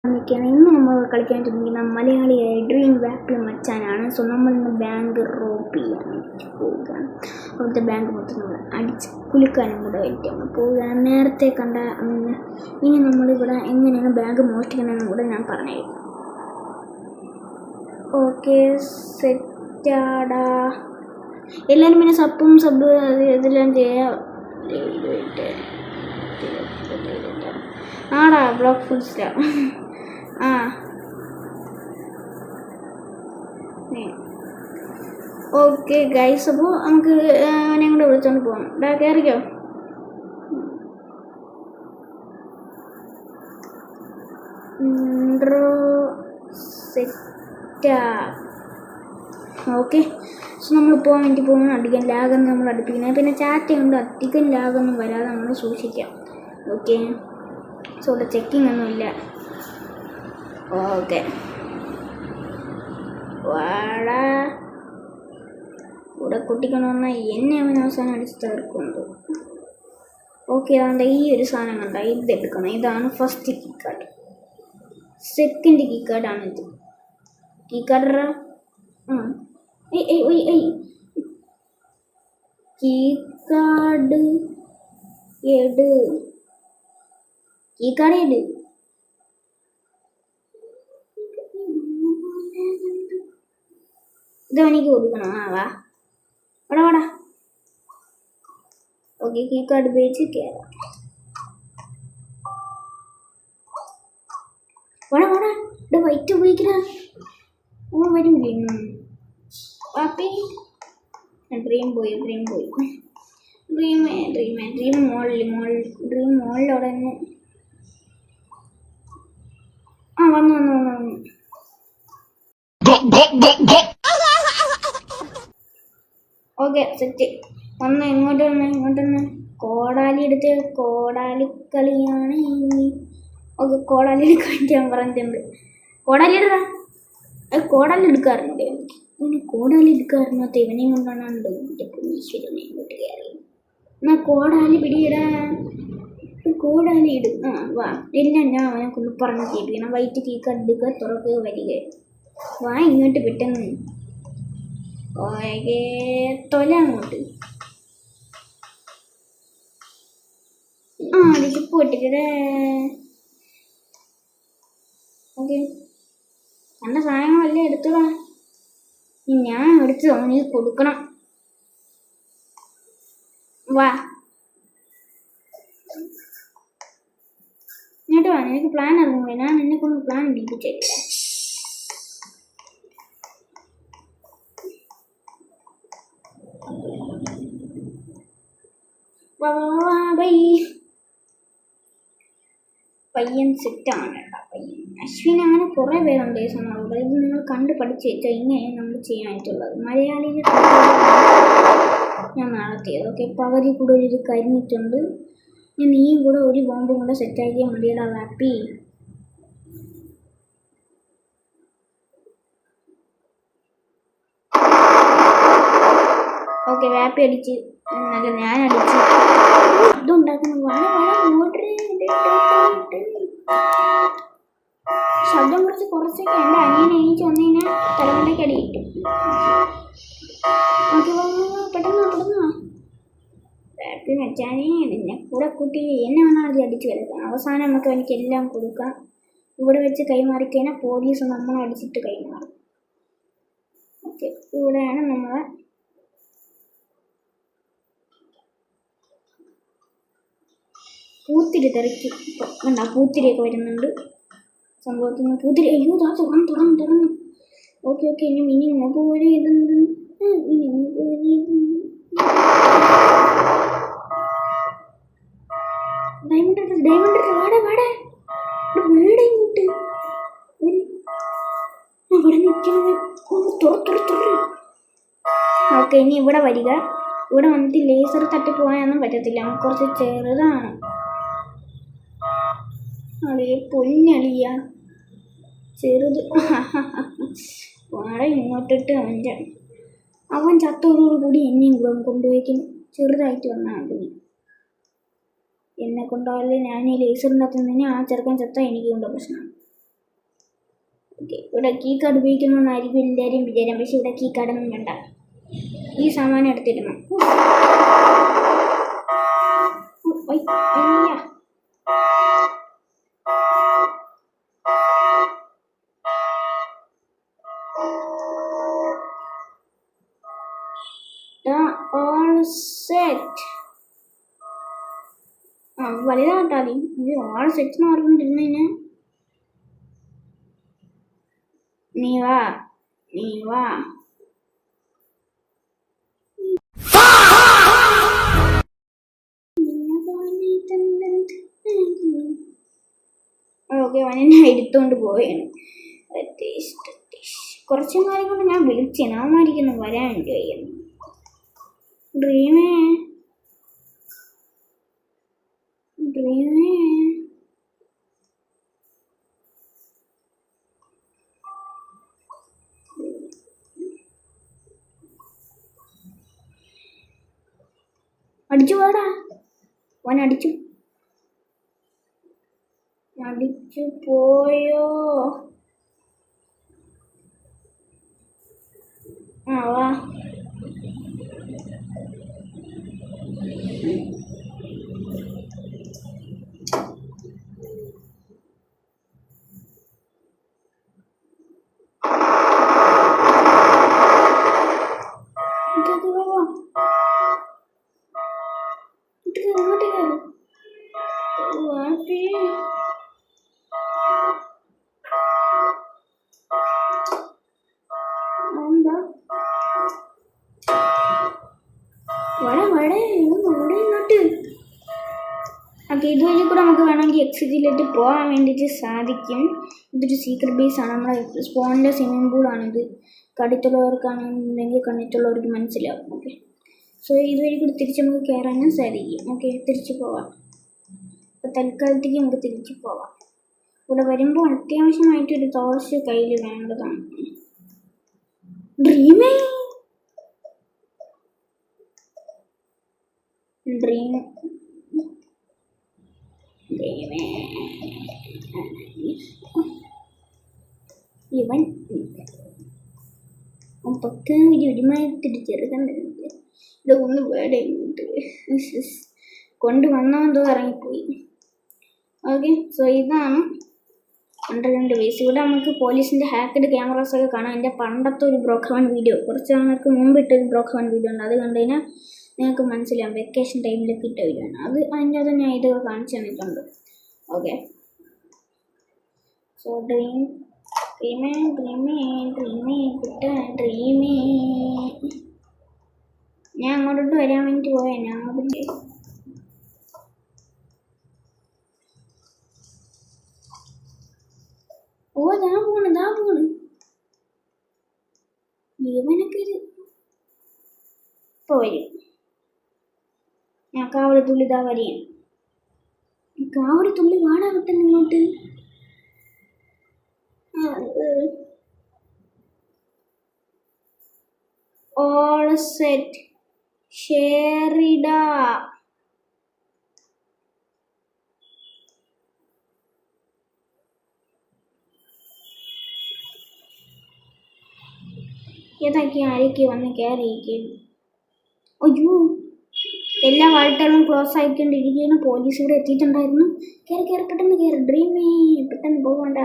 ഇന്ന് നമ്മൾ കളിക്കാൻ തുടങ്ങിയ മലയാളിയായ ഡ്രീം വാപ്പിൾ മച്ചാനാണ്. സോ നമ്മൾ ഇന്ന് ബാങ്ക് റോബ് ചെയ്യാൻ പോവുകയാണ്. അവിടുത്തെ ബാങ്ക് മൊത്തം നമ്മൾ അടിച്ച് കുലുക്കാനും കൂടെ വേണ്ടിയാണ് പോവുകയാണ്. നേരത്തെ കണ്ട ഇനി നമ്മളിവിടെ എങ്ങനെയാണ് ബാങ്ക് മോഷ്ടിക്കണമെന്നും കൂടെ ഞാൻ പറഞ്ഞുതരും. ഓക്കെ, സെറ്റാടാ. എല്ലാവരും പിന്നെ സബ് ഇതെല്ലാം ചെയ്യാം. ആടാ block full star. Okay guys, അപ്പോൾ നമുക്ക് അവനെ കൂടെ വിളിച്ചോണ്ട് പോകാം. ഡാ കയറിക്കോ. സെറ്റാ. ഓക്കെ, സോ നമ്മൾ പോകാൻ വേണ്ടി പോകുന്നത് അധികം ലാഗൊന്നും നമ്മൾ അടുപ്പിക്കുന്നത്. പിന്നെ ചാറ്റ് കൊണ്ട് അധികം ലാഗൊന്നും വരാതെ നമ്മൾ സൂക്ഷിക്കാം. ഓക്കെ, സോ ഇവിടെ ചെക്കിംഗ് ഒന്നുമില്ല. ഓക്കെ, വാടാ. ഇവിടെ കുട്ടിക്കണമെന്ന എന്നെ അവൻ അവസാനം അടിച്ച് തീർക്കുന്നുണ്ട്. ഓക്കെ, അതുകൊണ്ട് ഈ ഒരു സാധനം കണ്ട ഇത് എടുക്കണം. ഇതാണ് first key card. Second key കാർഡാണിത്. കീ കാർഡ് കീ കാർഡ് എട്. കീ കാർഡ് എട്. ഇത് എനിക്ക് കൊടുക്കണം. വാ വാടാ വാടാ. ഓക്കെ, കീ കാർഡ് ഉപയോഗിച്ച് കയറാം. വാടാ വാടാ. ഇവിടെ വൈറ്റ് ഉപയോഗിക്കണ ഓ വരും. പാപ്പി ഡ്രീം പോയി. ഡ്രീം മോളിലവിടെ നിന്ന് വന്നു. Okay, set. ഇങ്ങോട്ടൊന്ന് കോടാലി എടുത്ത് കോടാലിക്കളിയാണ്. ഓക്കെ, കോടാലി എടുക്കാൻ ഞാൻ പറഞ്ഞിട്ടുണ്ട്. കോടാലി എടുക്കാ. കോടാലി എടുക്കാറുണ്ട് എനിക്ക്. ഇവന് കോടാലി എടുക്കാറുണ്ട്. ഇവനെയും കൊണ്ടാണ് ഈശ്വരനെ ഇങ്ങോട്ട് കയറി. എന്നാ കോടാലി പിടിയിടാ. കോടാലി ഇടും. വാ. എല്ലാം ഞാൻ അവനെ കൊണ്ട് പറഞ്ഞ് ചെയ്യിപ്പിക്കണം. വൈറ്റ് കീ കാർഡ് എടുക്കുക, തുറക്കുക, വരിക. വാ ഇങ്ങോട്ട് പെട്ടെന്ന്. തൊല അങ്ങോട്ട്. ഡിപ്പ് പൊട്ടിക്കടേ. ഓക്കെ, നല്ല സാധനങ്ങളല്ലേ എടുത്തോളാ. ഞാൻ എടുത്ത് അവന് കൊടുക്കണം. വാ ഇങ്ങോട്ട് വാ. എനിക്ക് പ്ലാൻ അറിഞ്ഞൂടെ. ഞാൻ എന്നെ കൊണ്ട് പ്ലാൻ ഇടിപ്പിച്ചില്ല. പയ്യൻ സെറ്റാണ് കേട്ടോ. പയ്യൻ അശ്വിൻ അങ്ങനെ കുറേ പേരുണ്ട് ഈ സമയത്ത്. ഇത് നിങ്ങൾ കണ്ട് പഠിച്ച് വെച്ചാൽ ഇങ്ങനെയാണ് നമ്മൾ ചെയ്യാനായിട്ടുള്ളത്. മലയാളിയിൽ ഞാൻ നടത്തിയത്. ഓക്കെ, പകുതി കൂടെ ഒരു കരിഞ്ഞിട്ടുണ്ട്. ഞാൻ നീയും കൂടെ ഒരു ബോംബും കൂടെ സെറ്റാക്കിയാൽ മതിയടാ വാപ്പി. ഓക്കെ, വാപ്പി അടിച്ച്. നല്ല ഞാൻ അടിച്ച്. ഇതുണ്ടാക്കുന്നു. ശബ്ദം കുറച്ചൊക്കെ എൻ്റെ അനിയൻ എണീച്ച് വന്നു കഴിഞ്ഞാൽ തലമുണ്ടയ്ക്ക് അടി കിട്ടും. ഓക്കെ, പെട്ടെന്ന് വാപ്പി വെച്ചാനേ നിന്നെ കൂടെ കൂട്ടി എന്നെ വേണം ആദ്യം അടിച്ച് കിടക്കാം. അവസാനം നമുക്ക് എനിക്ക് എല്ലാം കൊടുക്കാം. ഇവിടെ വെച്ച് കൈമാറിക്കഴിഞ്ഞാൽ പോലീസ് നമ്മളെ അടിച്ചിട്ട് കൈമാറും. ഓക്കെ, ഇവിടെയാണ് നമ്മളെ പൂത്തിരി തെറിക്കും. കണ്ടാ പൂത്തിരിയൊക്കെ വരുന്നുണ്ട് സംഭവത്തിന്. പൂത്തിരി അയ്യോ താ തുറന്നു. ഓക്കെ, ഇനി മിനിങ്ങ പോലെ ഡയമണ്ട് വാടേ വീട് ഇങ്ങോട്ട് ഇവിടെ നിൽക്കുന്നത്. ഓക്കെ, ഇനി ഇവിടെ വരിക. ഇവിടെ വന്നിട്ട് ലേസർ തട്ടി പോകാനൊന്നും പറ്റത്തില്ല. കുറച്ച് ചെറുതാണ്. അതെ പൊന്നളിയ ചെറുത്. വാടക ഇങ്ങോട്ടിട്ട് അവൻ ചത്തോടുകൂടി എന്നെയും കൂടെ കൊണ്ടുപോയിക്കുന്നു. ചെറുതായിട്ട് വന്നാൽ മതി. എന്നെ കൊണ്ടാവില്ല. ഞാൻ ഈ ലേസറിൻ്റെ അകത്ത് നിന്ന് ആ ചെറുക്കൻ ചത്ത എനിക്ക് കൊണ്ട് പ്രശ്നമാണ്. ഓക്കെ, ഇവിടെ കീ കാർഡ് ഉപയോഗിക്കണമെന്നായിരിക്കും എല്ലാവരും വിചാരം, പക്ഷെ ഇവിടെ കീ കാർഡൊന്നും വേണ്ട. ഈ സാമാനം എടുത്തിരുന്നു. All set. വലുതാട്ടാതി ഇത് ഓൾ സെറ്റ് എന്ന് പറഞ്ഞിരുന്നതിന് നീ വാ. ഓക്കെ, അവനെന്നെ എടുത്തോണ്ട് പോവുകയാണ്. കുറച്ച് നേരം കൊണ്ട് ഞാൻ വിളിച്ചേന്, അവന്മാരിക്കുന്നു വരാൻ വേണ്ടി വയ്യുന്നു. ഡ്രീമേ അടിച്ചു പോടാ. അവൻ അടിച്ചു പോയോ? വാ. ഓക്കെ, ഇതുവഴി കൂടെ നമുക്ക് വേണമെങ്കിൽ എക്സിറ്റിലേക്ക് പോകാൻ വേണ്ടിയിട്ട് സാധിക്കും. ഇതൊരു സീക്രട്ട് ബേസ് ആണ്. നമ്മുടെ സ്പോണിൻ്റെ സ്വിമ്മിംഗ് പൂളാണിത്. കണ്ടിട്ടുള്ളവർക്കാണെന്നുണ്ടെങ്കിൽ കണ്ടിട്ടുള്ളവർക്ക് മനസ്സിലാവും. ഓക്കെ, സോ ഇതുവഴി കൂടെ തിരിച്ച് നമുക്ക് കയറാനും സാധിക്കും. ഓക്കെ, തിരിച്ചു പോവാം. അപ്പോൾ തൽക്കാലത്തേക്ക് നമുക്ക് തിരിച്ചു പോവാം. ഇവിടെ വരുമ്പോൾ അത്യാവശ്യമായിട്ടൊരു ടോർച്ച് കയ്യിൽ വേണ്ടതാണ്. ഡ്രീം ഇവൻ ഒരുമാതിരി ചെറുകണ്ടില്ല. ഇതൊന്ന് വേടെ കൊണ്ടുവന്നോ ഇറങ്ങിപ്പോയി. ഓക്കെ, സോ ഇതാണ് അണ്ടർഗ്രൗണ്ട് ബേസ്. ഇവിടെ നമുക്ക് പോലീസിൻ്റെ ഹാക്കഡ് ക്യാമറാസൊക്കെ കാണാം. എൻ്റെ പണ്ടത്തെ ഒരു ബ്രോക്കവൺ വീഡിയോ, കുറച്ച് നാൾക്ക് മുമ്പിട്ടൊരു ബ്രോക്കവൺ വീഡിയോ ഉണ്ട്. അത് കണ്ടു കഴിഞ്ഞാൽ നിങ്ങൾക്ക് മനസ്സിലാവും. വെക്കേഷൻ ടൈമിലൊക്കെ ഇട്ട വീഡിയോ ആണ് അത്. അതിൻ്റെ അത് ഞാൻ ഇതൊക്കെ കാണിച്ചു തന്നിട്ടുണ്ട്. ഓക്കെ, സോ ഡ്രീമേ ഞാൻ അങ്ങോട്ടോട്ട് വരാൻ വേണ്ടി പോയാ. ഞാൻ അങ്ങോട്ട് ദാ പോണ് ജീവനൊക്കെ ഇപ്പോൾ വരും. ഞാൻ കാവടിത്തുള്ളി ഇതാ വരെയാണ്. കാവടിത്തുള്ളി വാടാ കിട്ടുന്നു ഇങ്ങോട്ട്. All set ഷേറിഡാ. ഏതാക്കി ആരൊക്കെ വന്ന് കയറിയിരിക്കുന്നു. അയ്യോ, എല്ലാ വാൾട്ടറും ക്ലോസ് ആയിക്കൊണ്ടിരിക്കുകയാണ്. പോലീസ് ഇവിടെ എത്തിയിട്ടുണ്ടായിരുന്നു. കയറി പെട്ടെന്ന് കയറി. ഡ്രീമേ പെട്ടെന്ന് പോകണ്ട.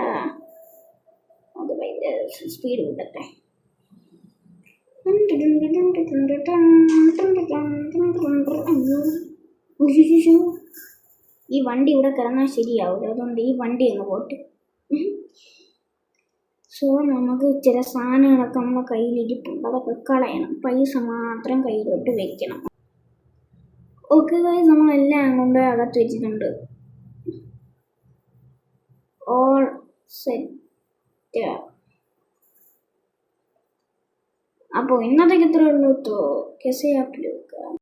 അത് ഭയങ്കര സ്പീഡ് കിട്ടട്ടെ. ഈ വണ്ടി ഇവിടെ കിടന്നാൽ ശരിയാവില്ല, അതുകൊണ്ട് ഈ വണ്ടി ഒന്ന് പോട്ട്. സോ നമുക്ക് ചില സാധനങ്ങളൊക്കെ നമ്മുടെ കയ്യിലിരിപ്പുണ്ട്, അതൊക്കെ കളയണം. പൈസ മാത്രം കയ്യിലോട്ട് വെക്കണം. ഓക്കെ ഗൈസ്, നമ്മളെല്ലാം കൊണ്ട് അകത്ത് വെച്ചിട്ടുണ്ട്. All set. അപ്പോൾ ഇന്നത്തേക്ക് ഇത്രയേ ഉള്ളൂ. കേസേ ആപ്പ്